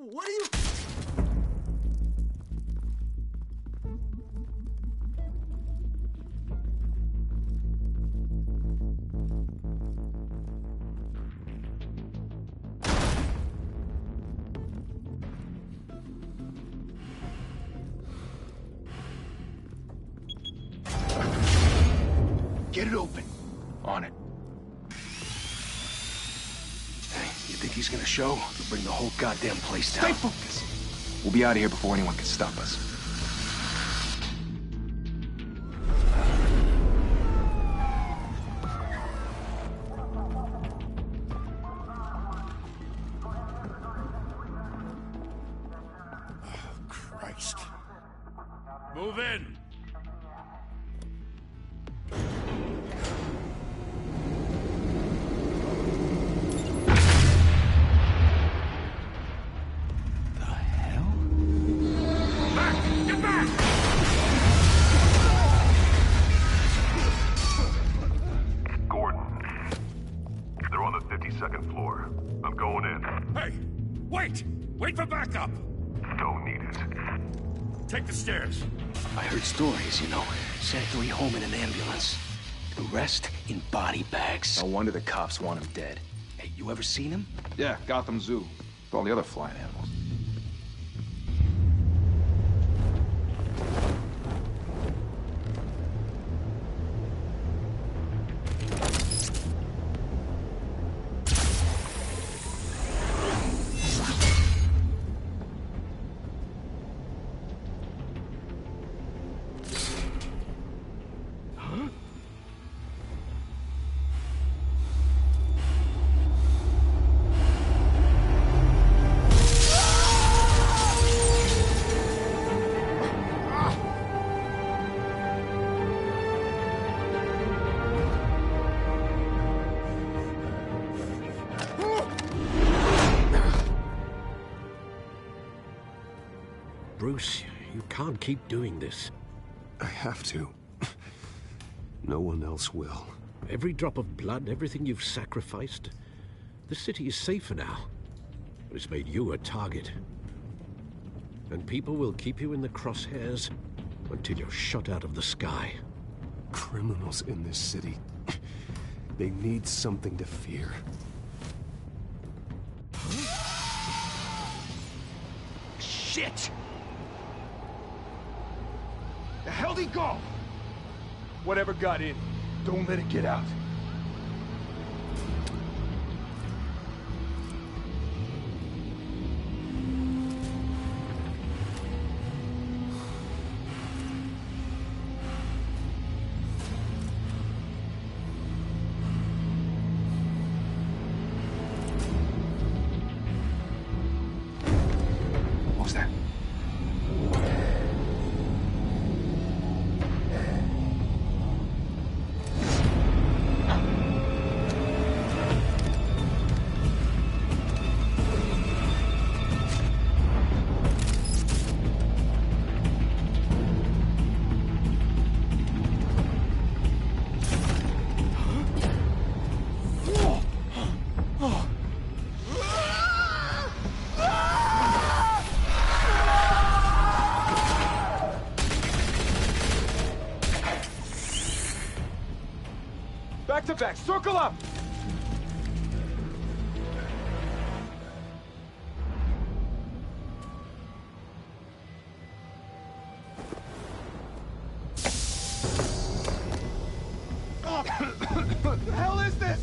What are you... Get it open. On it. Hey, you think he's gonna show? He'll bring the whole goddamn place down. Stay focused! We'll be out of here before anyone can stop us. Oh, Christ. Move in! Wait for backup! Don't need it. Take the stairs. I heard stories, you know. Sent 3 home in an ambulance. The rest in body bags. No wonder the cops want him dead. Hey, you ever seen him? Yeah, Gotham Zoo. With all the other flying animals. Bruce, you can't keep doing this. I have to. No one else will. Every drop of blood, everything you've sacrificed. The city is safer now. It's made you a target. And people will keep you in the crosshairs until you're shot out of the sky. Criminals in this city. They need something to fear. Shit! The hell'd he go? Whatever got in, don't let it get out. Back to back, circle up! What the hell is this?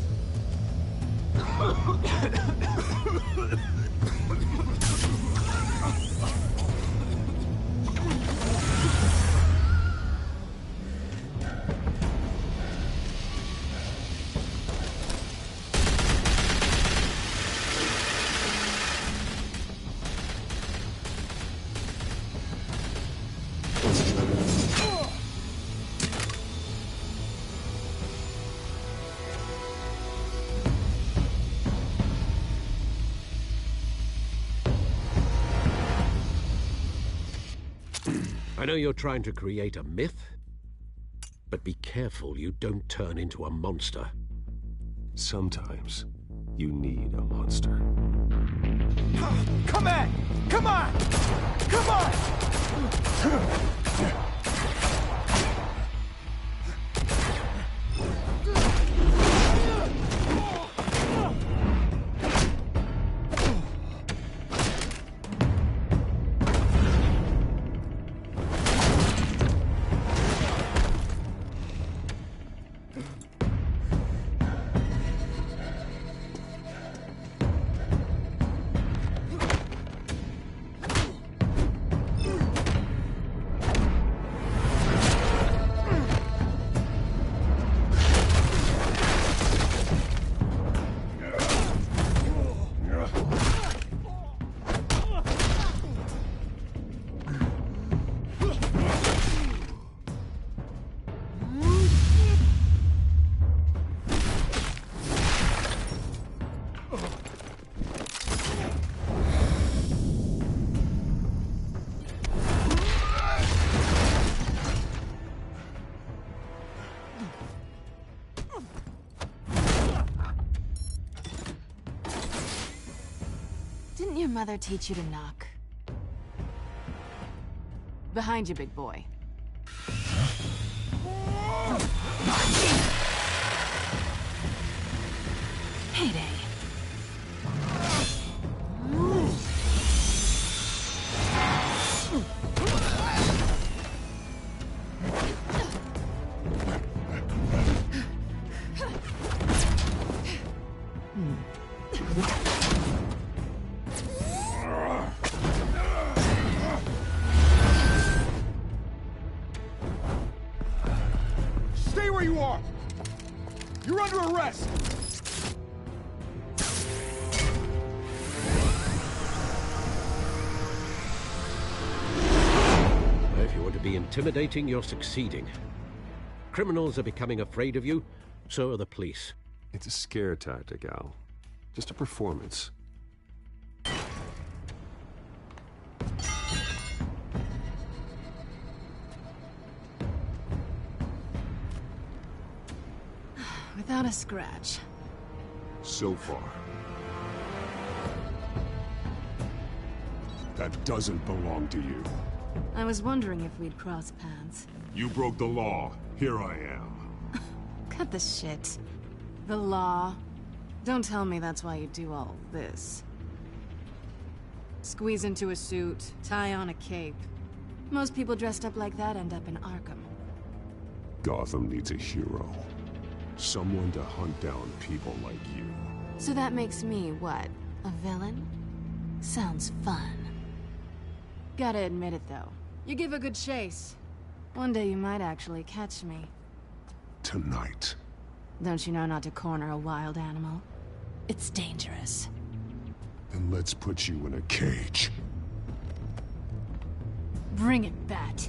I know you're trying to create a myth, but be careful you don't turn into a monster. Sometimes you need a monster. Come on! Come on! Come on! Didn't your mother teach you to knock? Behind you, big boy. Heyday. Stay where you are! You're under arrest! If you want to be intimidating, you're succeeding. Criminals are becoming afraid of you, so are the police. It's a scare tactic, Al. Just a performance. Without a scratch. So far. That doesn't belong to you. I was wondering if we'd cross paths. You broke the law. Here I am. Cut the shit. The law. Don't tell me that's why you do all this. Squeeze into a suit, tie on a cape. Most people dressed up like that end up in Arkham. Gotham needs a hero. Someone to hunt down people like you. So that makes me, what, a villain? Sounds fun. Gotta admit it, though. You give a good chase. One day you might actually catch me. Tonight. Don't you know not to corner a wild animal? It's dangerous. Then let's put you in a cage. Bring it, Bat.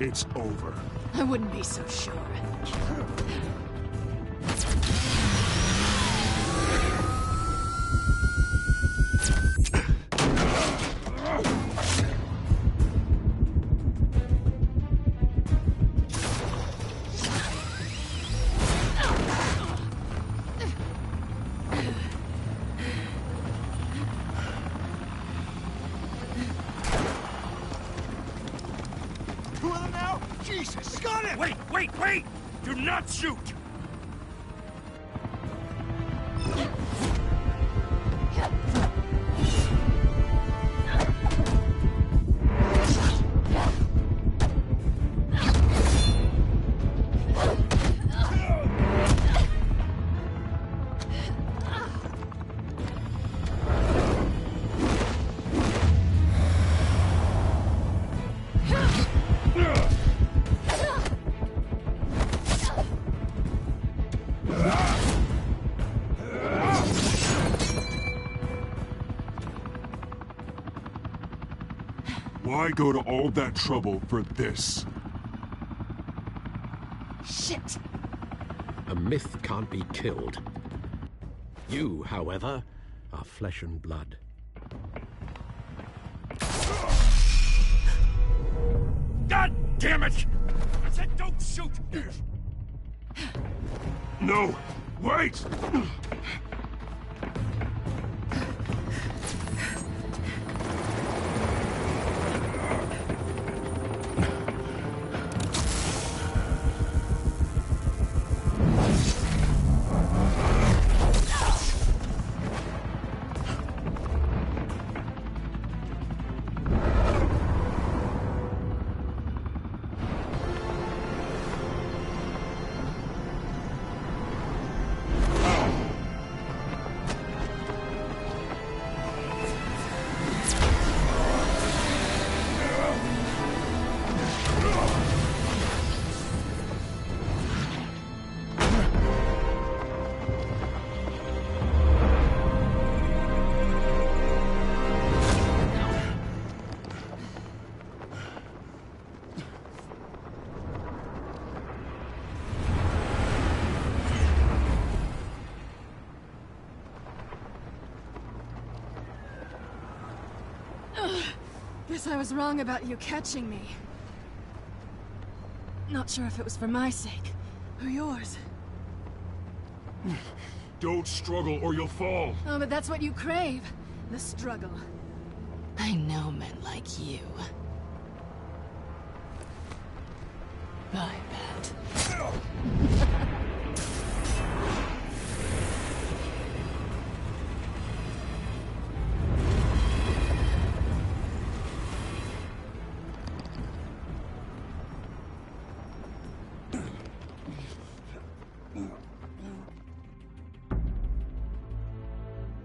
It's over. I wouldn't be so sure. Two of them now? Jesus! Got it! Wait! Do not shoot! Why go to all that trouble for this? Shit! A myth can't be killed. You, however, are flesh and blood. God damn it! I said don't shoot! No! Wait! Guess I was wrong about you catching me. Not sure if it was for my sake, or yours. Don't struggle or you'll fall. Oh, but that's what you crave. The struggle. I know men like you. I bet.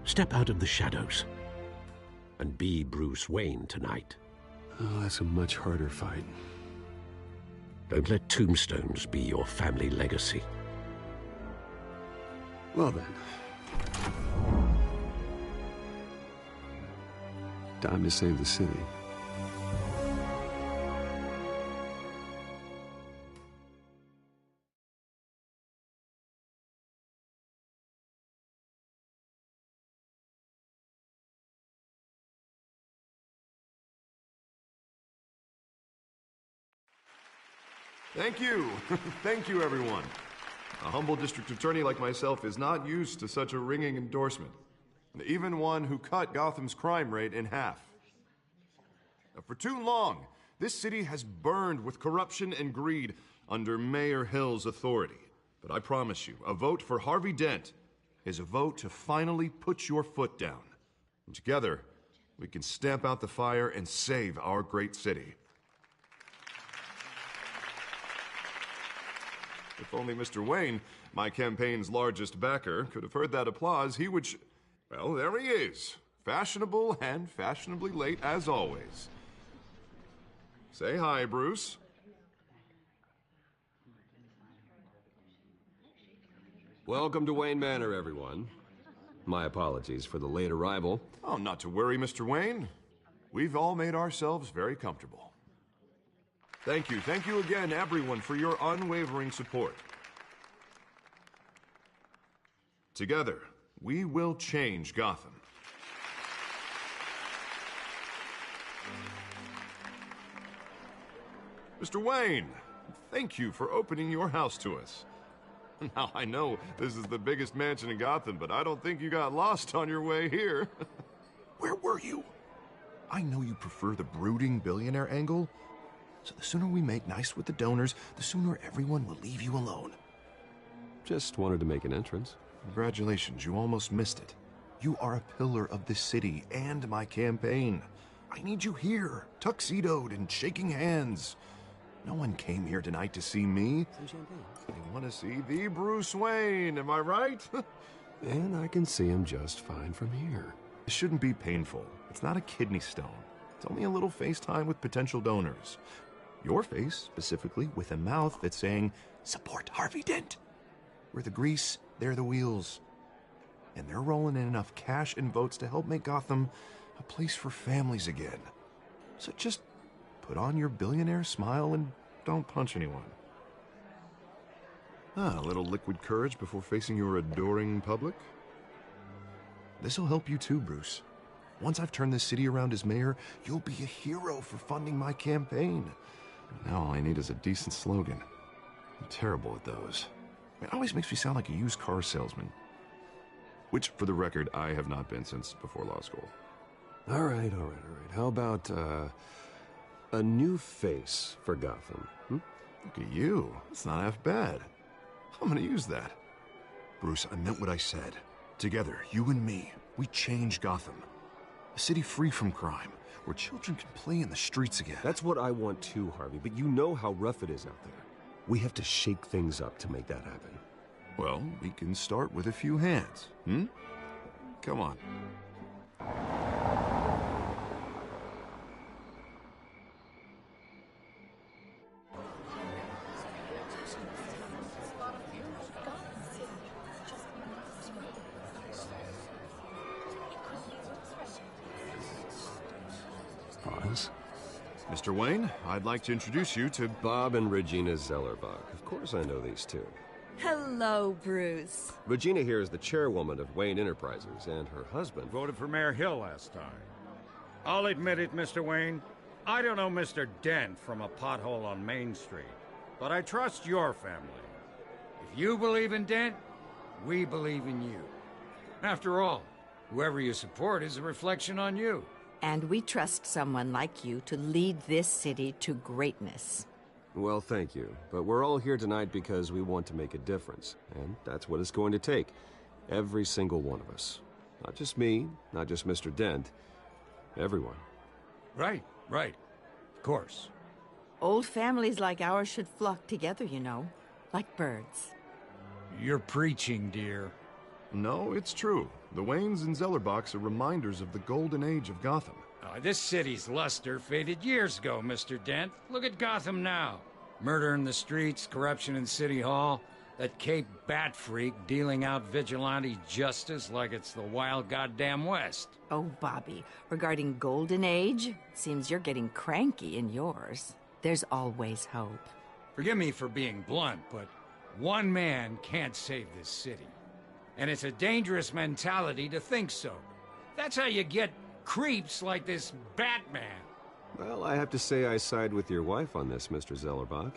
Step out of the shadows and be Bruce Wayne tonight. Oh, that's a much harder fight. Don't let tombstones be your family legacy. Well then. Time to save the city. Thank you. Thank you, everyone. A humble district attorney like myself is not used to such a ringing endorsement. Even one who cut Gotham's crime rate in half. For too long, this city has burned with corruption and greed under Mayor Hill's authority. But I promise you, a vote for Harvey Dent is a vote to finally put your foot down. And together, we can stamp out the fire and save our great city. If only Mr. Wayne, my campaign's largest backer, could have heard that applause, he would well, there he is. Fashionable and fashionably late as always. Say hi, Bruce. Welcome to Wayne Manor, everyone. My apologies for the late arrival. Oh, not to worry, Mr. Wayne. We've all made ourselves very comfortable. Thank you. Thank you again, everyone, for your unwavering support. Together, we will change Gotham. Mr. Wayne, thank you for opening your house to us. Now, I know this is the biggest mansion in Gotham, but I don't think you got lost on your way here. Where were you? I know you prefer the brooding billionaire angle, so the sooner we make nice with the donors, the sooner everyone will leave you alone. Just wanted to make an entrance. Congratulations, you almost missed it. You are a pillar of this city and my campaign. I need you here, tuxedoed and shaking hands. No one came here tonight to see me. Some champagne. They want to see the Bruce Wayne, am I right? And I can see him just fine from here. It shouldn't be painful. It's not a kidney stone. It's only a little FaceTime with potential donors. Your face, specifically, with a mouth that's saying, support Harvey Dent. We're the grease, they're the wheels. And they're rolling in enough cash and votes to help make Gotham a place for families again. So just put on your billionaire smile and don't punch anyone. A little liquid courage before facing your adoring public. This'll help you too, Bruce. Once I've turned this city around as mayor, you'll be a hero for funding my campaign. Now all I need is a decent slogan. I'm terrible at those. It always makes me sound like a used car salesman. Which, for the record, I have not been since before law school. All right. How about, a new face for Gotham? Look at you. It's not half bad. I'm gonna use that. Bruce, I meant what I said. Together, you and me, we change Gotham. A city free from crime, where children can play in the streets again. That's what I want too, Harvey, but you know how rough it is out there. We have to shake things up to make that happen. Well, we can start with a few hands, Come on. Mr. Wayne, I'd like to introduce you to Bob and Regina Zellerbach. Of course I know these two. Hello, Bruce. Regina here is the chairwoman of Wayne Enterprises, and her husband... Voted for Mayor Hill last time. I'll admit it, Mr. Wayne. I don't know Mr. Dent from a pothole on Main Street, but I trust your family. If you believe in Dent, we believe in you. After all, whoever you support is a reflection on you. And we trust someone like you to lead this city to greatness. Well, thank you. But we're all here tonight because we want to make a difference. And that's what it's going to take. Every single one of us. Not just me, not just Mr. Dent. Everyone. Right. Of course. Old families like ours should flock together, you know. Like birds. You're preaching, dear. No, it's true. The Waynes and Zellerbachs are reminders of the golden age of Gotham. This city's luster faded years ago, Mr. Dent. Look at Gotham now. Murder in the streets, corruption in City Hall, that Cape Bat freak dealing out vigilante justice like it's the wild goddamn West. Oh, Bobby, regarding Golden Age, seems you're getting cranky in yours. There's always hope. Forgive me for being blunt, but one man can't save this city. And it's a dangerous mentality to think so. That's how you get creeps like this Batman. Well, I have to say I side with your wife on this, Mr. Zellerbach.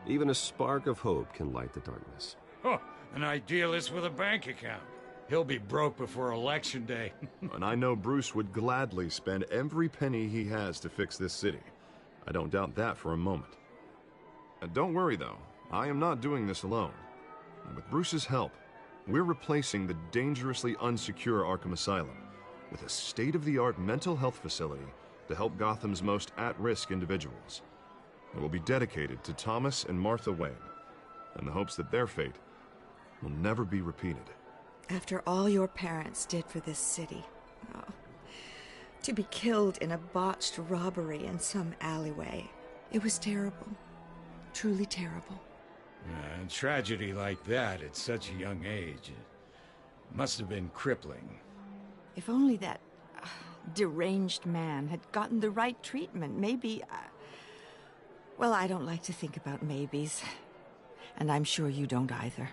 Even a spark of hope can light the darkness. Oh, an idealist with a bank account. He'll be broke before Election Day. And I know Bruce would gladly spend every penny he has to fix this city. I don't doubt that for a moment. And don't worry, though. I am not doing this alone. And with Bruce's help, we're replacing the dangerously unsecure Arkham Asylum with a state-of-the-art mental health facility to help Gotham's most at-risk individuals. It will be dedicated to Thomas and Martha Wayne, in the hopes that their fate will never be repeated. After all your parents did for this city, to be killed in a botched robbery in some alleyway, it was terrible. Truly terrible. A tragedy like that at such a young age, it must have been crippling. If only that deranged man had gotten the right treatment, maybe... Well, I don't like to think about maybes. And I'm sure you don't either.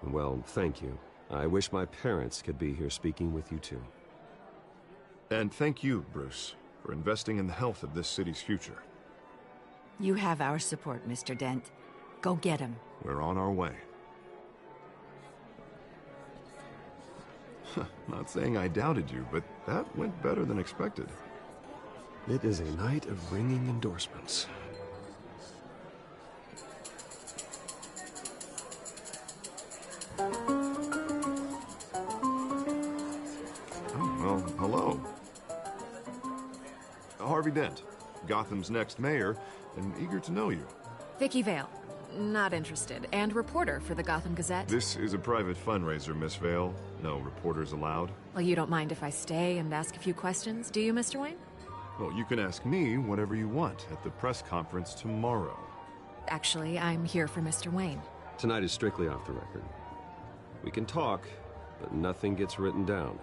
Well, thank you. I wish my parents could be here speaking with you too. And thank you, Bruce, for investing in the health of this city's future. You have our support, Mr. Dent. Go get him. We're on our way. Not saying I doubted you, but that went better than expected. It is a night of ringing endorsements. Oh, well, hello. Harvey Dent, Gotham's next mayor, and eager to know you. Vicky Vale. Not interested. And reporter for the Gotham Gazette. This is a private fundraiser, Miss Vale. No reporters allowed. Well, you don't mind if I stay and ask a few questions, do you, Mr. Wayne? Well, you can ask me whatever you want at the press conference tomorrow. Actually, I'm here for Mr. Wayne. Tonight is strictly off the record. We can talk, but nothing gets written down.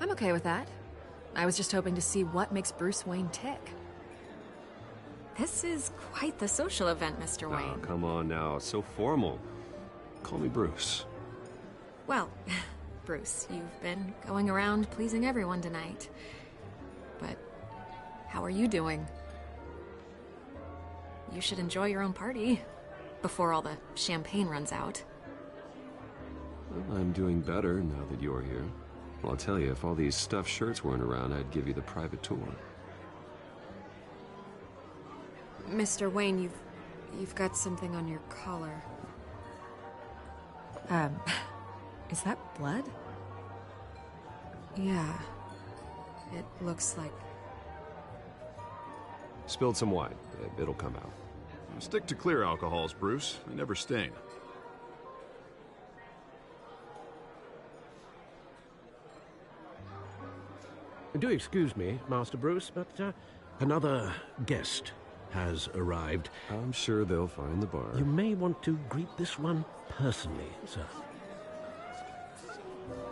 I'm okay with that. I was just hoping to see what makes Bruce Wayne tick. This is quite the social event, Mr. Wayne. Oh, come on now. It's so formal. Call me Bruce. Well, Bruce, you've been going around pleasing everyone tonight. But how are you doing? You should enjoy your own party before all the champagne runs out. Well, I'm doing better now that you're here. Well, I'll tell you, if all these stuffed shirts weren't around, I'd give you the private tour. Mr. Wayne, you've got something on your collar. Is that blood? Yeah. It looks like... Spilled some wine. It'll come out. Stick to clear alcohols, Bruce. They never stain. Do excuse me, Master Bruce, but another guest has arrived. I'm sure they'll find the bar. You may want to greet this one personally, sir.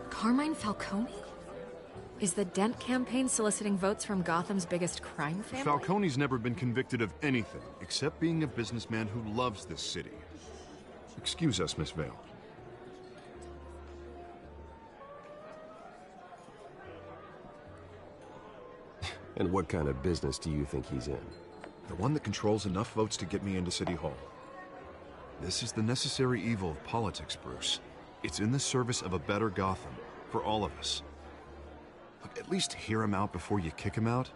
Carmine Falcone? Is the Dent campaign soliciting votes from Gotham's biggest crime family? Falcone's never been convicted of anything except being a businessman who loves this city. Excuse us, Miss Vale. And what kind of business do you think he's in? The one that controls enough votes to get me into City Hall. This is the necessary evil of politics, Bruce. It's in the service of a better Gotham, for all of us. Look, at least hear him out before you kick him out.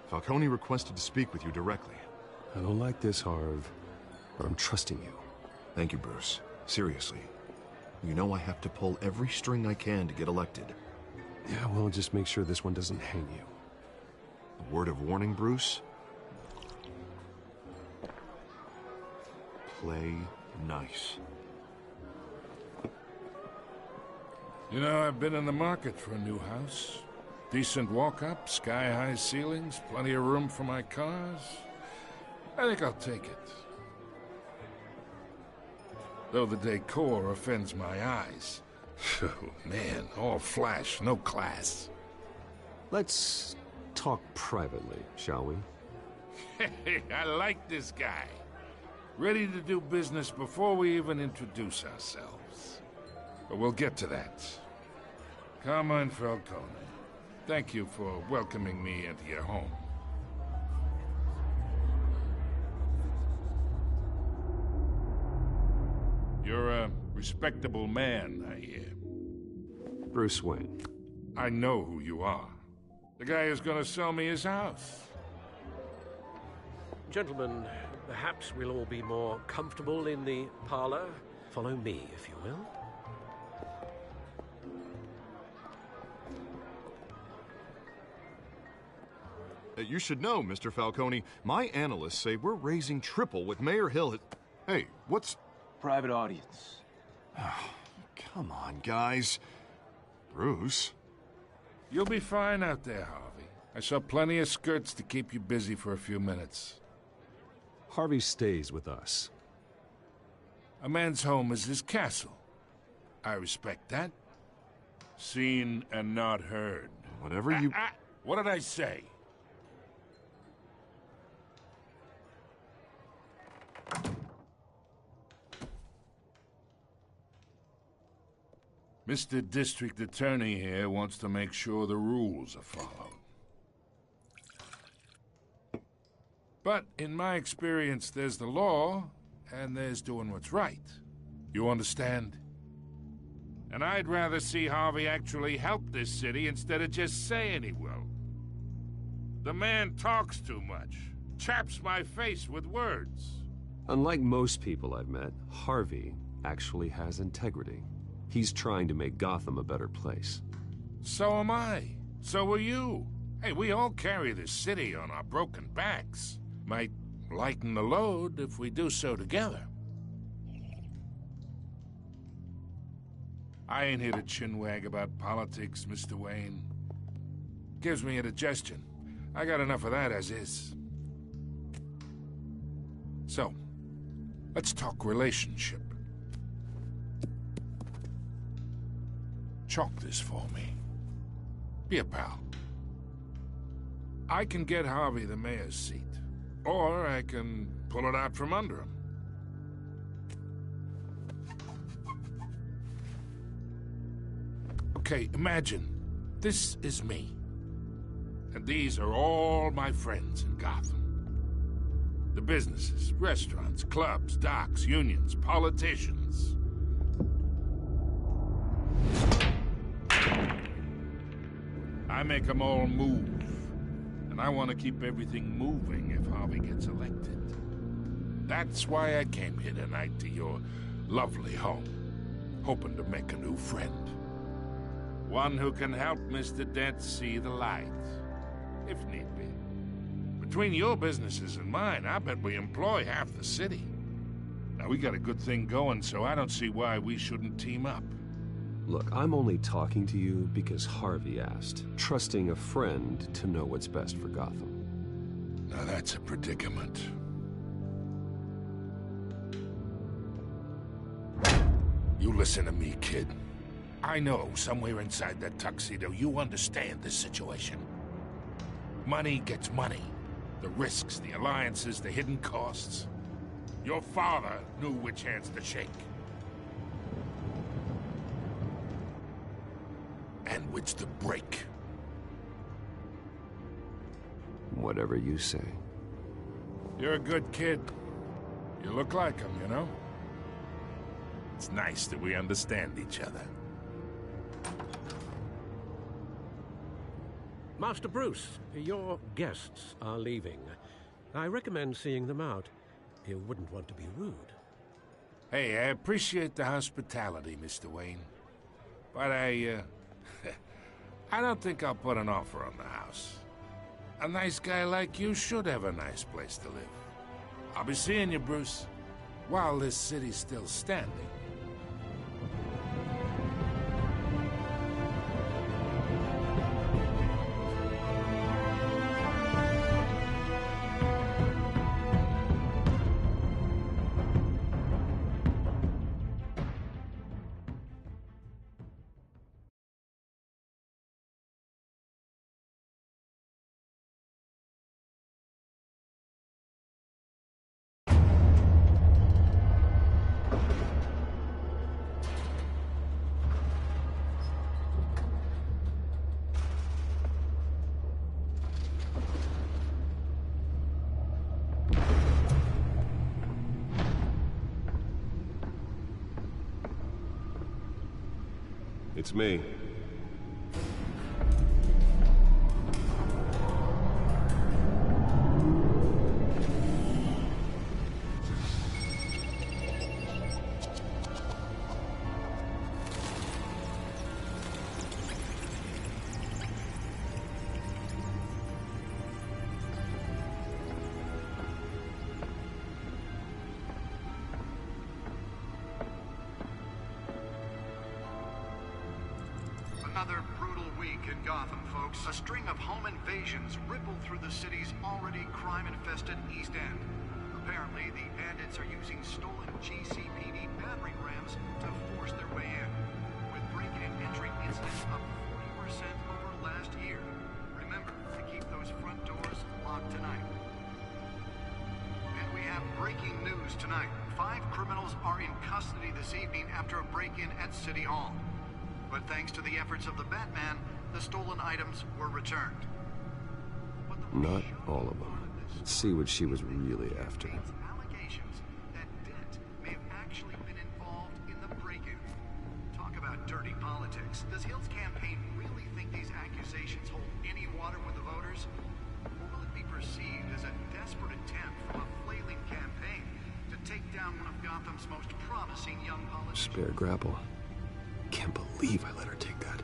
Falcone requested to speak with you directly. I don't like this, Harv, but I'm trusting you. Thank you, Bruce. Seriously. You know I have to pull every string I can to get elected. Yeah, well, just make sure this one doesn't hang you. A word of warning, Bruce? Play nice. You know, I've been in the market for a new house. Decent walk-up, sky-high ceilings, plenty of room for my cars. I think I'll take it. Though the decor offends my eyes. Oh, man, all flash, no class. Let's talk privately, shall we? Hey, I like this guy. Ready to do business before we even introduce ourselves. But we'll get to that. Carmine Falcone, thank you for welcoming me into your home. You're a respectable man, I hear. Bruce Wayne. I know who you are. The guy who's gonna sell me his house. Gentlemen, perhaps we'll all be more comfortable in the parlor. Follow me, if you will. You should know, Mr. Falcone, my analysts say we're raising triple with Mayor Hill. Hey, what's... Private audience. Oh, come on, guys. Bruce? You'll be fine out there, Harvey. I saw plenty of skirts to keep you busy for a few minutes. Harvey stays with us. A man's home is his castle. I respect that. Seen and not heard. Whatever you... What did I say? Mr. District Attorney here wants to make sure the rules are followed. But in my experience, there's the law, and there's doing what's right. You understand? And I'd rather see Harvey actually help this city instead of just saying he will. The man talks too much, chaps my face with words. Unlike most people I've met, Harvey actually has integrity. He's trying to make Gotham a better place. So am I. So are you. Hey, we all carry this city on our broken backs. Might lighten the load if we do so together. I ain't here to chinwag about politics, Mr. Wayne. Gives me indigestion. I got enough of that as is. So, let's talk relationship. Chalk this for me. Be a pal. I can get Harvey the mayor's seat, or I can pull it out from under him. Okay, imagine this is me. And these are all my friends in Gotham. The businesses, restaurants, clubs, docks, unions, politicians. I make them all move. And I want to keep everything moving if Harvey gets elected. That's why I came here tonight to your lovely home, hoping to make a new friend. One who can help Mr. Dent see the light, if need be. Between your businesses and mine, I bet we employ half the city. Now, we got a good thing going, so I don't see why we shouldn't team up. Look, I'm only talking to you because Harvey asked, trusting a friend to know what's best for Gotham. Now that's a predicament. You listen to me, kid. I know somewhere inside that tuxedo you understand this situation. Money gets money. The risks, the alliances, the hidden costs. Your father knew which hands to shake. And which to break. Whatever you say. You're a good kid. You look like him, you know? It's nice that we understand each other. Master Bruce, your guests are leaving. I recommend seeing them out. You wouldn't want to be rude. Hey, I appreciate the hospitality, Mr. Wayne. But I don't think I'll put an offer on the house. A nice guy like you should have a nice place to live. I'll be seeing you, Bruce, while this city's still standing. It's me. Another brutal week in Gotham, folks. A string of home invasions rippled through the city's already crime-infested East End. Apparently, the bandits are using stolen GCPD battering rams to force their way in, with break-in and entry incidents up 40% over last year. Remember to keep those front doors locked tonight. And we have breaking news tonight. 5 criminals are in custody this evening after a break-in at City Hall. But thanks to the efforts of the Batman, the stolen items were returned. Not all of them. Let's see what she was really after. Allegations that Dent may have actually been involved in the break-in. Talk about dirty politics. Does Hill's campaign really think these accusations hold any water with the voters? Or will it be perceived as a desperate attempt from a flailing campaign to take down one of Gotham's most promising young politicians? Spare grapple. Can't believe I let her take that.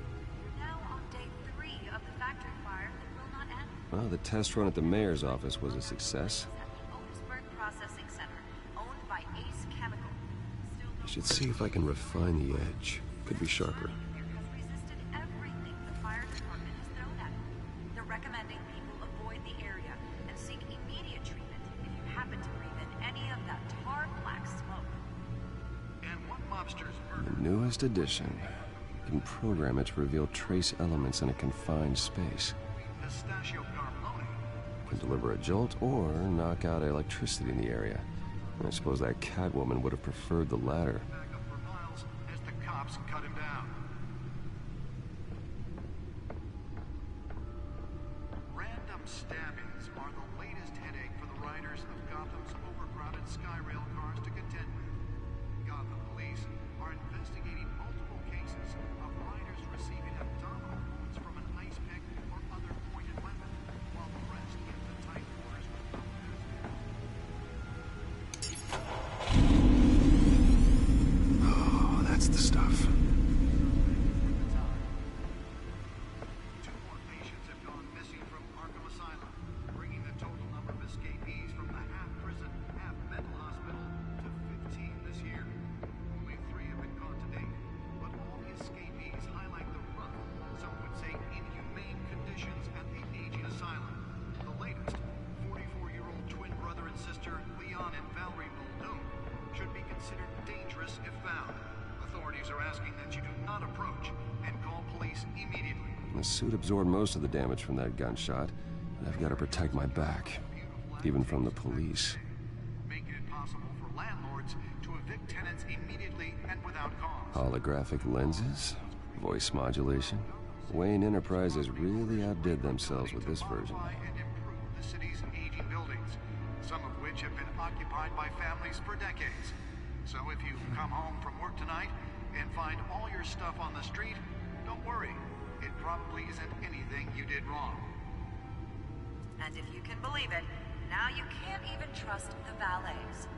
Now on day 3 of the factory fire that will not end. Well, the test run at the mayor's office was a success. At the Otisburg Processing Center, owned by Ace Chemical. I should see if I can refine the edge. Could be sharper. Has resisted everything the fire department has thrown at it. They're recommending people avoid the area and seek immediate treatment if you happen to breathe in any of that tar black smoke. And one mobster's The newest addition. You can program it to reveal trace elements in a confined space. Pistachio Carmone Can deliver a jolt or knock out electricity in the area. I suppose that Catwoman would have preferred the latter. back up for miles as the cops cut him down. Random stabbings are the latest headache for the riders of Gotham's overcrowded Skyrail cars to contend with. Gotham police are investigating multiple cases of riders receiving abdominal wounds from an ice pick or other pointed weapon, while the rest get the tight quarters with Oh, that's the stuff. Two more patients have gone missing from Arkham Asylum, bringing the total number of escapees from the half-prison, half-mental hospital to 15 this year. Only 3 have been caught to date, but all the escapees highlight the rough, some would say inhumane conditions at the aging asylum. The latest, 44-year-old twin brother and sister Leon and Valerie Muldoon, should be considered dangerous if found. Authorities are asking that you do not approach and call police immediately. The suit absorbed most of the damage from that gunshot, and I've got to protect my back, even from the police. Making it possible for landlords to evict tenants immediately and without cause. Holographic lenses? Voice modulation? Wayne Enterprises really outdid themselves with this version. And improve the city's aging buildings, some of which have been occupied by families for decades. So if you come home from work tonight and find all your stuff on the street, don't worry. It probably isn't anything you did wrong. And if you can believe it, now you can't even trust the valets.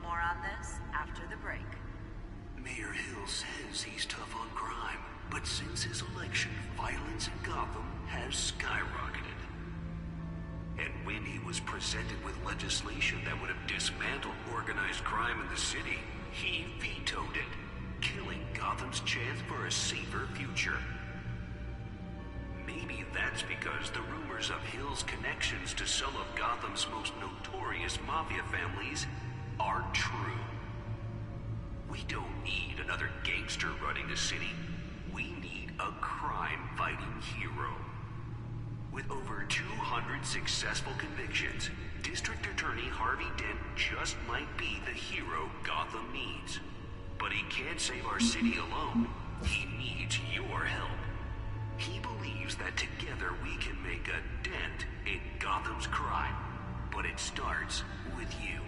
More on this after the break. Mayor Hill says he's tough on crime, but since his election, violence in Gotham has skyrocketed. And when he was presented with legislation that would have dismantled organized crime in the city, he vetoed it, killing Gotham's chance for a safer future. Maybe that's because the rumors of Hill's connections to some of Gotham's most notorious mafia families are true. We don't need another gangster running the city. We need a crime-fighting hero. With over 200 successful convictions, District Attorney Harvey Dent just might be the hero Gotham needs. But he can't save our city alone. He needs your help. He believes that together we can make a dent in Gotham's crime. But it starts with you.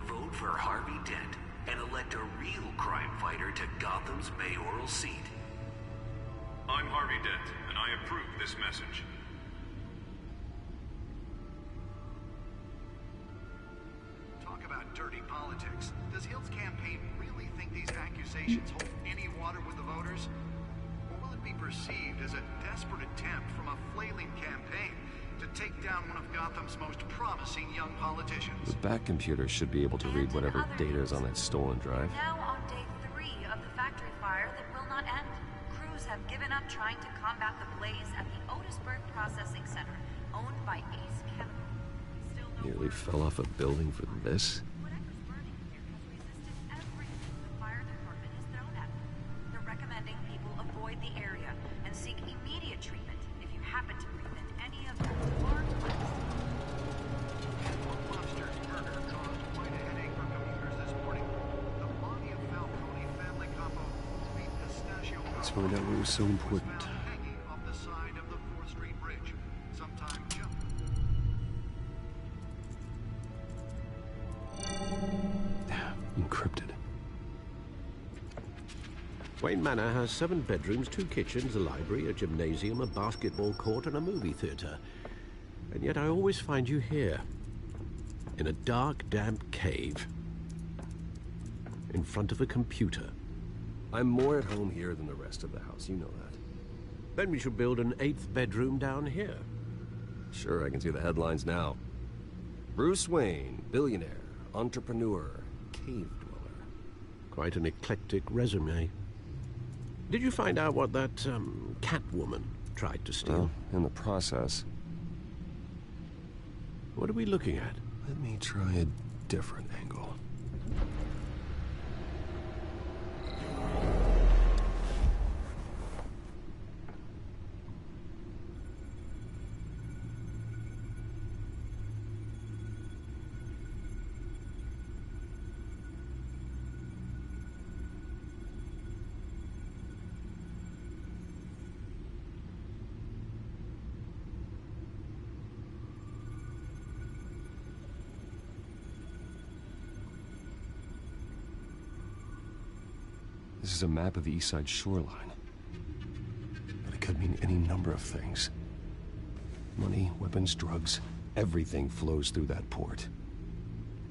Vote for Harvey Dent and elect a real crime fighter to Gotham's mayoral seat. I'm Harvey Dent, and I approve this message. Talk about dirty politics. Does Hill's campaign really think these accusations hold any water with the voters? Or will it be perceived as a desperate attempt from a flailing campaign to take down one of Gotham's most promising young politicians? The back computer should be able to read whatever data is on that stolen drive. Now on day 3 of the factory fire that will not end. Crews have given up trying to combat the blaze at the Otisburg Processing Center, owned by Ace Chemical. Still no Nearly fell off a building for this. Whatever's burning here has resisted everything the fire department has thrown at it. They're recommending people avoid the area and seek immediate treatment if you happen to breathe in any of that tar black smoke. One lobster's murder caused quite a headache for commuters this morning. The body of Falcone family combo, sweet pistachio find out what was so important. Hanging off the side of the 4th Street Bridge. Sometime Encrypted. Wayne Manor has 7 bedrooms, 2 kitchens, a library, a gymnasium, a basketball court, and a movie theater. And yet I always find you here, in a dark, damp cave, in front of a computer. I'm more at home here than the rest of the house, you know that. Then we should build an 8th bedroom down here. Sure, I can see the headlines now. Bruce Wayne, billionaire, entrepreneur, cave dweller. Quite an eclectic resume. Did you find out what that, Catwoman tried to steal? Well, in the process. What are we looking at? Let me try a different angle. This is a map of the East Side shoreline. But it could mean any number of things. Money, weapons, drugs, everything flows through that port.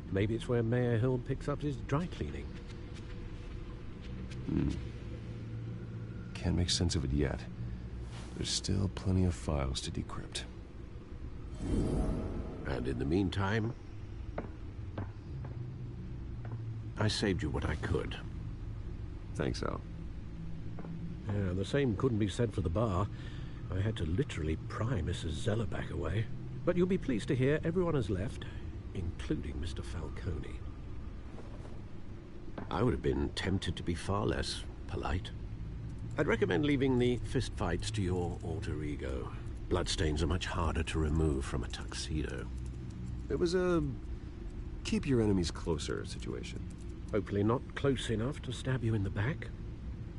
Maybe it's where Mayor Hill picks up his dry cleaning. Can't make sense of it yet. There's still plenty of files to decrypt. And in the meantime, I saved you what I could. Thanks, Al. Yeah, the same couldn't be said for the bar. I had to literally pry Mrs. Zellerback away. But you'll be pleased to hear everyone has left, including Mr. Falcone. I would have been tempted to be far less polite. I'd recommend leaving the fistfights to your alter ego. Bloodstains are much harder to remove from a tuxedo. It was a keep your enemies closer situation. Hopefully not close enough to stab you in the back.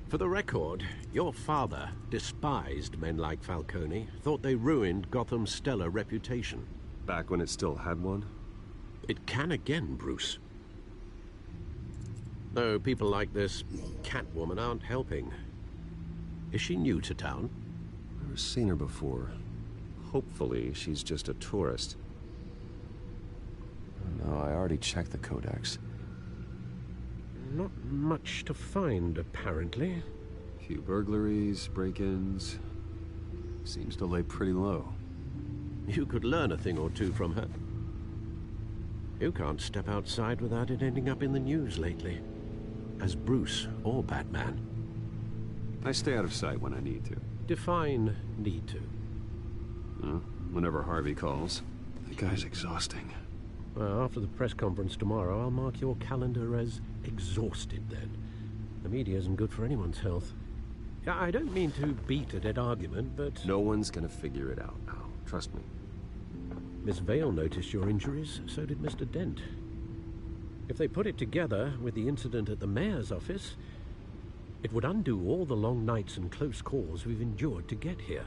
For the record, your father despised men like Falcone, thought they ruined Gotham's stellar reputation. Back when it still had one? It can again, Bruce. Though people like this Catwoman aren't helping. Is she new to town? Never seen her before. Hopefully, she's just a tourist. No, I already checked the codex. Not much to find, apparently. Few burglaries, break-ins. Seems to lay pretty low. You could learn a thing or two from her. You can't step outside without it ending up in the news lately. As Bruce or Batman. I stay out of sight when I need to. Define need to. Whenever Harvey calls. The guy's exhausting. Well, after the press conference tomorrow, I'll mark your calendar as exhausted then. The media isn't good for anyone's health. I don't mean to beat a dead argument, but... No one's gonna figure it out now. Trust me. Miss Vale noticed your injuries, so did Mr. Dent. If they put it together with the incident at the mayor's office, it would undo all the long nights and close calls we've endured to get here.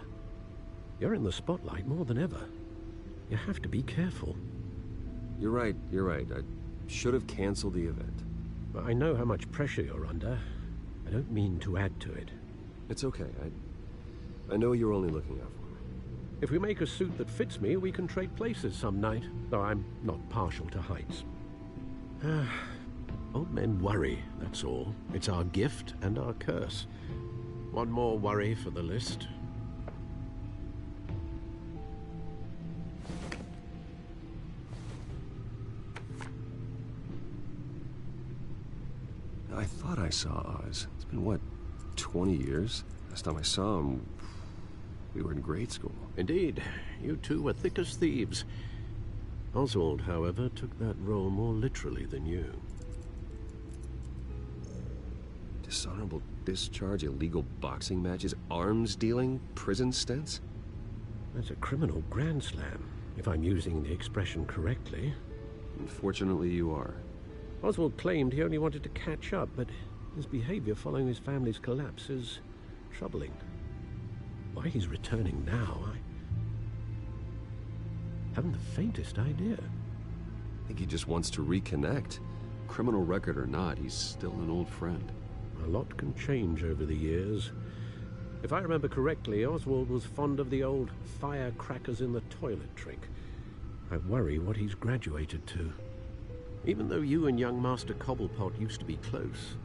You're in the spotlight more than ever. You have to be careful. You're right. I should have canceled the event. I know how much pressure you're under. I don't mean to add to it. It's okay. I know you're only looking out for me. If we make a suit that fits me, we can trade places some night, though I'm not partial to heights. Old men worry, that's all. It's our gift and our curse. One more worry for the list. I thought I saw Oz. It's been, what, 20 years? Last time I saw him, we were in grade school. Indeed. You two were thick as thieves. Oswald, however, took that role more literally than you. Dishonorable discharge, illegal boxing matches, arms dealing, prison stints? That's a criminal grand slam, if I'm using the expression correctly. Unfortunately, you are. Oswald claimed he only wanted to catch up, but his behavior following his family's collapse is Troubling. Why he's returning now, I haven't the faintest idea. I think he just wants to reconnect. Criminal record or not, he's still an old friend. A lot can change over the years. If I remember correctly, Oswald was fond of the old firecrackers in the toilet trick. I worry what he's graduated to. Even though you and young Master Cobblepot used to be close,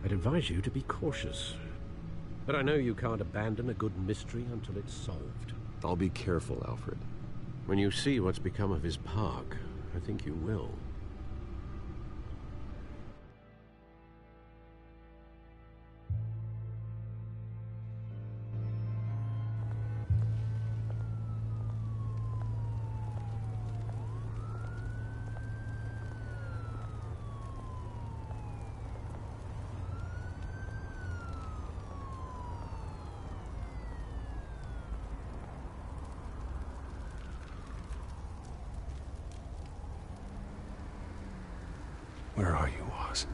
I'd advise you to be cautious. But I know you can't abandon a good mystery until it's solved. I'll be careful, Alfred. When you see what's become of his park, I think you will. Where are you, Oz?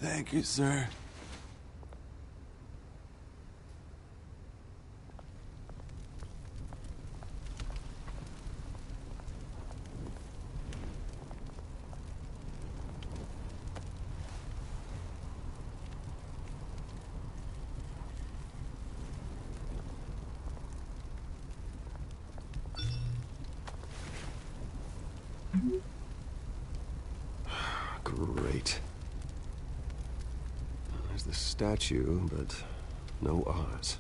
Thank you, sir. Great. There's the statue, but no Oz.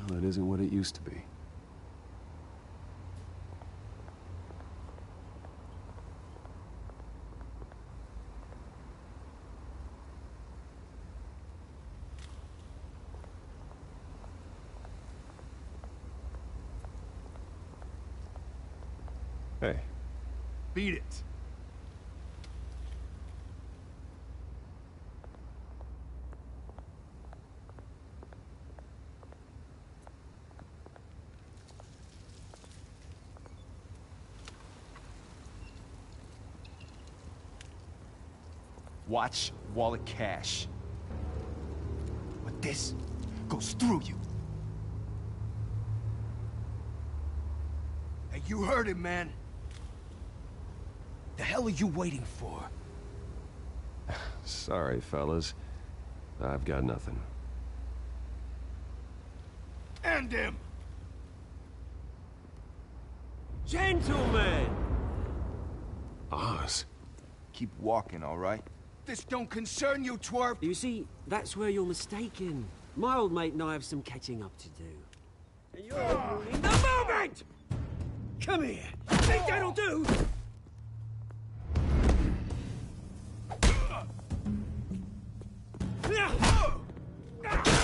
Well, it isn't what it used to be. Hey. Beat it. Watch wallet cash. But this goes through you. Hey, you heard it, man. The hell are you waiting for? Sorry, fellas. I've got nothing. End him! Gentlemen! Oz. Keep walking, all right? This don't concern you, twerp! You see, that's where you're mistaken. My old mate and I have some catching up to do. And you're ruining the moment! Come here! Think that'll do?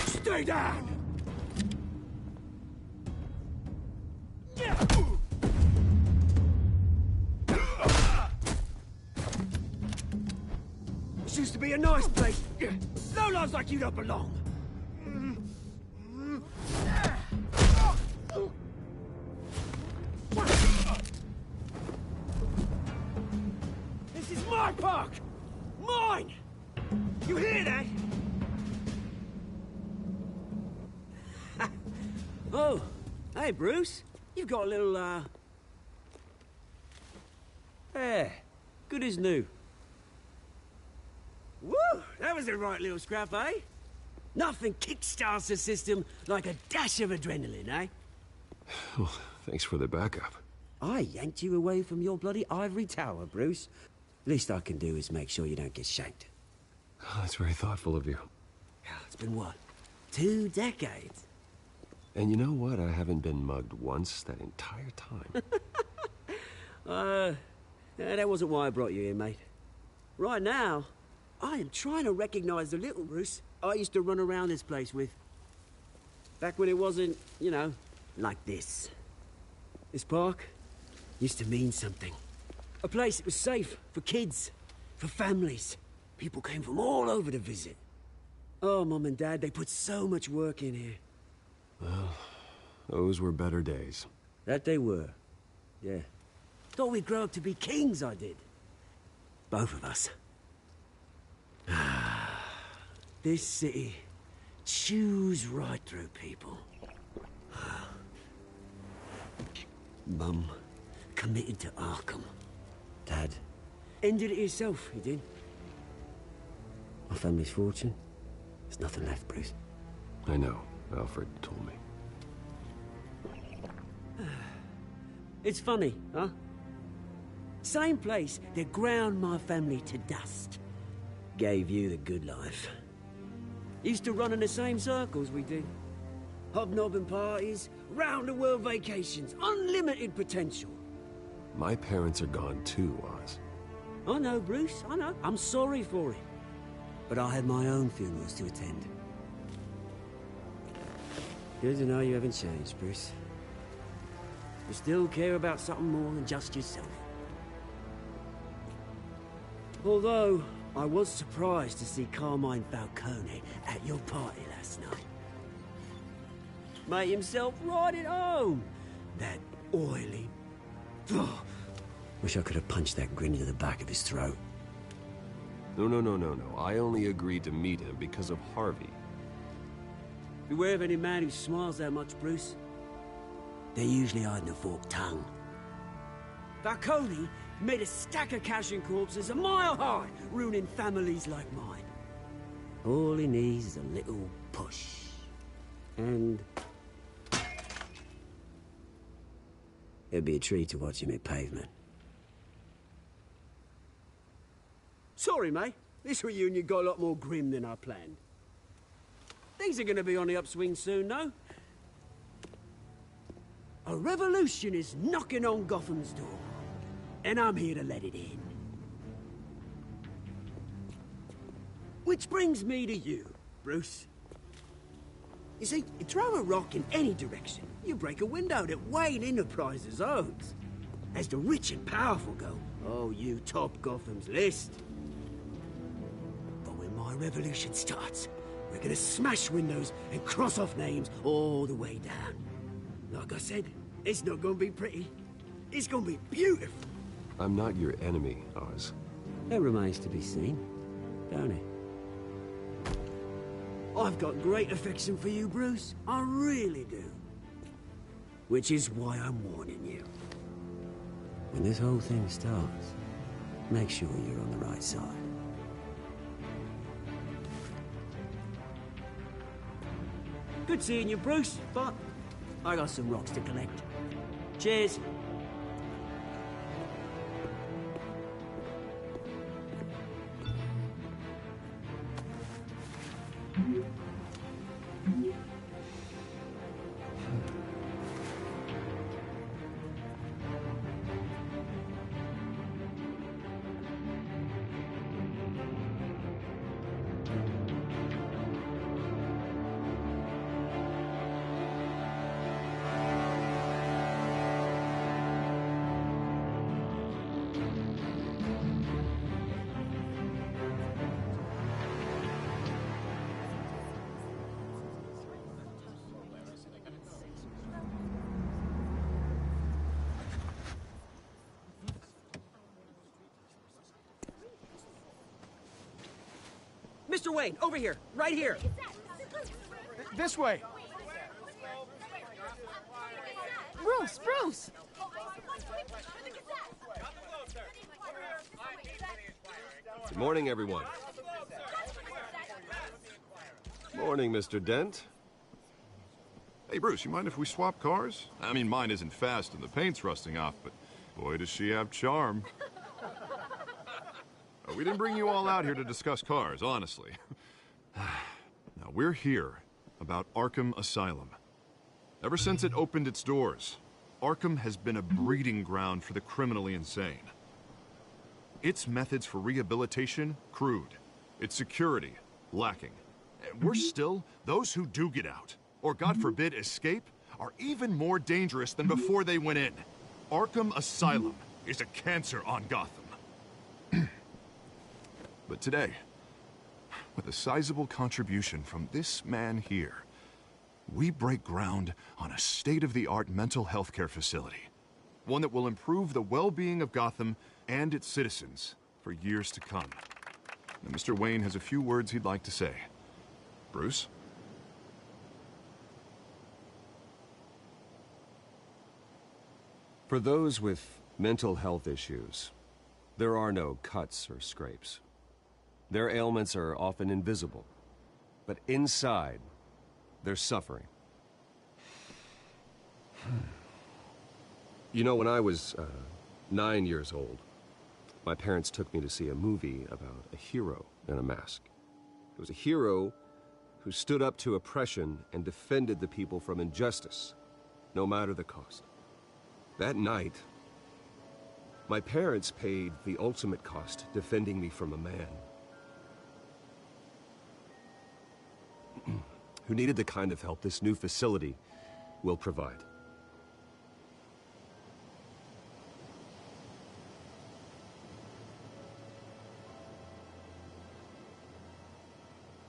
Stay down! This used to be a nice place. No lives like you don't belong. This is my park! Mine! You hear that? Oh, hey, Bruce. You've got a little, hair. Good as new. Woo! That was a right little scrap, eh? Nothing kickstarts the system like a dash of adrenaline, eh? Well, thanks for the backup. I yanked you away from your bloody ivory tower, Bruce. Least I can do is make sure you don't get shanked. Oh, that's very thoughtful of you. It's been what? 2 decades? And you know what? I haven't been mugged once that entire time. That wasn't why I brought you here, mate. Right now, I am trying to recognize the little Bruce I used to run around this place with. Back when it wasn't, you know, like this. This park used to mean something. A place that was safe for kids, for families. People came from all over to visit. Oh, Mum and Dad, they put so much work in here. Well, those were better days. That they were. Yeah. Thought we'd grow up to be kings, I did. Both of us. This city chews right through people. Mum committed to Arkham. Dad ended it himself, he did. My family's fortune. There's nothing left, Bruce. I know. Alfred told me. It's funny, huh? Same place that ground my family to dust. Gave you the good life. Used to run in the same circles we did. Hobnobbing parties, round-the-world vacations, unlimited potential. My parents are gone too, Oz. I know, Bruce, I know. I'm sorry for it. But I had my own funerals to attend. Good to know you haven't changed, Bruce. You still care about something more than just yourself. Although, I was surprised to see Carmine Falcone at your party last night. Made himself right at home. That oily... Oh, wish I could have punched that grin into the back of his throat. No. I only agreed to meet him because of Harvey. Beware of any man who smiles that much, Bruce. They're usually hiding a forked tongue. Falcone made a stack of cash and corpses a mile high, ruining families like mine. All he needs is a little push. And... it'd be a treat to watch him hit pavement. Sorry, mate. This reunion got a lot more grim than I planned. Things are gonna be on the upswing soon, no? A revolution is knocking on Gotham's door, and I'm here to let it in. Which brings me to you, Bruce. You see, you throw a rock in any direction, you break a window that Wayne Enterprises owns. As the rich and powerful go, oh, you top Gotham's list. But when my revolution starts, we're gonna smash windows and cross off names all the way down. Like I said, it's not gonna be pretty. It's gonna be beautiful. I'm not your enemy, Oz. That remains to be seen, don't it? I've got great affection for you, Bruce. I really do. Which is why I'm warning you. When this whole thing starts, make sure you're on the right side. Good Good seeing you, Bruce, but I got some rocks to collect. Cheers. Mr. Wayne, over here, right here. This way. Bruce! Good morning, everyone. Morning, Mr. Dent. Hey, Bruce, you mind if we swap cars? I mean, mine isn't fast and the paint's rusting off, but boy, does she have charm. We didn't bring you all out here to discuss cars, honestly. Now, we're here about Arkham Asylum. Ever since it opened its doors, Arkham has been a breeding ground for the criminally insane. Its methods for rehabilitation, crude. Its security, lacking. And worse still, those who do get out, or God forbid escape, are even more dangerous than before they went in. Arkham Asylum is a cancer on Gotham. But today, with a sizable contribution from this man here, we break ground on a state-of-the-art mental health care facility. One that will improve the well-being of Gotham and its citizens for years to come. Now, Mr. Wayne has a few words he'd like to say. Bruce? For those with mental health issues, there are no cuts or scrapes. Their ailments are often invisible, but inside, they're suffering. You know, when I was 9 years old, my parents took me to see a movie about a hero in a mask. It was a hero who stood up to oppression and defended the people from injustice, no matter the cost. That night, my parents paid the ultimate cost defending me from a man who needed the kind of help this new facility will provide.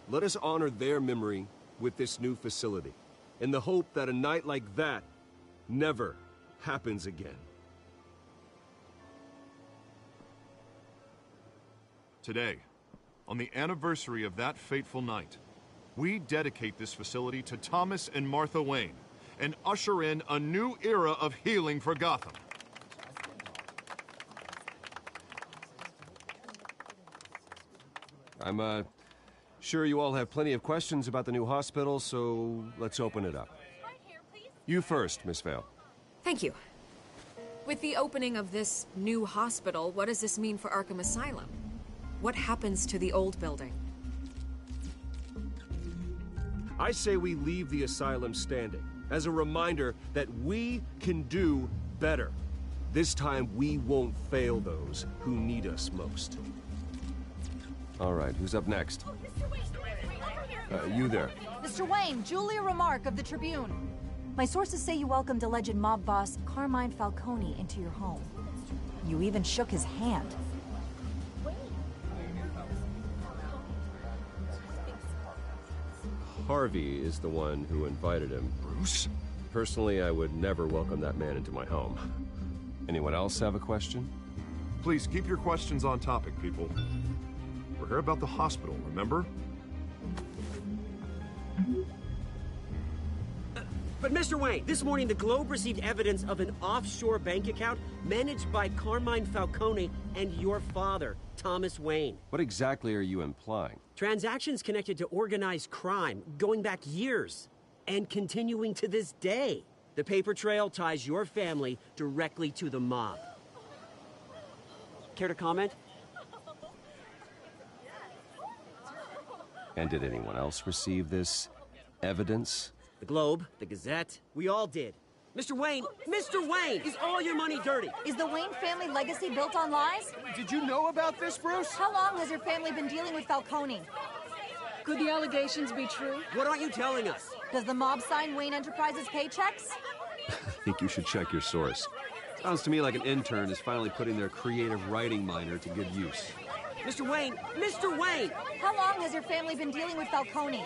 Let us honor their memory with this new facility, in the hope that a night like that never happens again. Today, on the anniversary of that fateful night, we dedicate this facility to Thomas and Martha Wayne and usher in a new era of healing for Gotham. I'm sure you all have plenty of questions about the new hospital, so let's open it up. You first, Miss Vale. Thank you. With the opening of this new hospital, what does this mean for Arkham Asylum? What happens to the old building? I say we leave the asylum standing, as a reminder that we can do better. This time, we won't fail those who need us most. All right, who's up next? You there. Mr. Wayne, Julia Remark of the Tribune. My sources say you welcomed alleged mob boss Carmine Falcone into your home. You even shook his hand. Harvey is the one who invited him. Bruce? Personally, I would never welcome that man into my home. Anyone else have a question? Please keep your questions on topic, people. We're here about the hospital, remember? But Mr. Wayne, this morning the Globe received evidence of an offshore bank account managed by Carmine Falcone and your father, Thomas Wayne. What exactly are you implying? Transactions connected to organized crime, going back years. and continuing to this day. The paper trail ties your family directly to the mob. Care to comment? And did anyone else receive this evidence? The Globe, the Gazette, we all did. Mr. Wayne, is all your money dirty? Is the Wayne family legacy built on lies? Did you know about this, Bruce? How long has your family been dealing with Falcone? Could the allegations be true? What aren't you telling us? Does the mob sign Wayne Enterprises paychecks? I think you should check your source. Sounds to me like an intern is finally putting their creative writing minor to good use. Mr. Wayne! How long has your family been dealing with Falcone?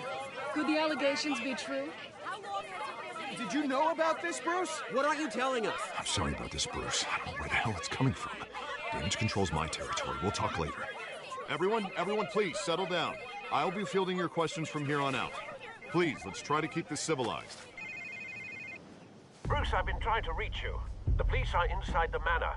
Could the allegations be true? Did you know about this, Bruce? What aren't you telling us? I'm sorry about this, Bruce. I don't know where the hell it's coming from. Damage control's my territory. We'll talk later. Everyone, please, settle down. I'll be fielding your questions from here on out. Please, let's try to keep this civilized. Bruce, I've been trying to reach you. The police are inside the manor.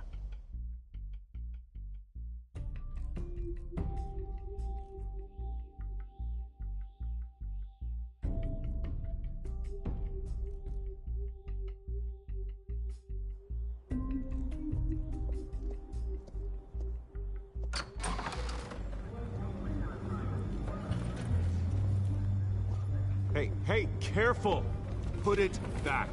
Hey, careful! Put it back.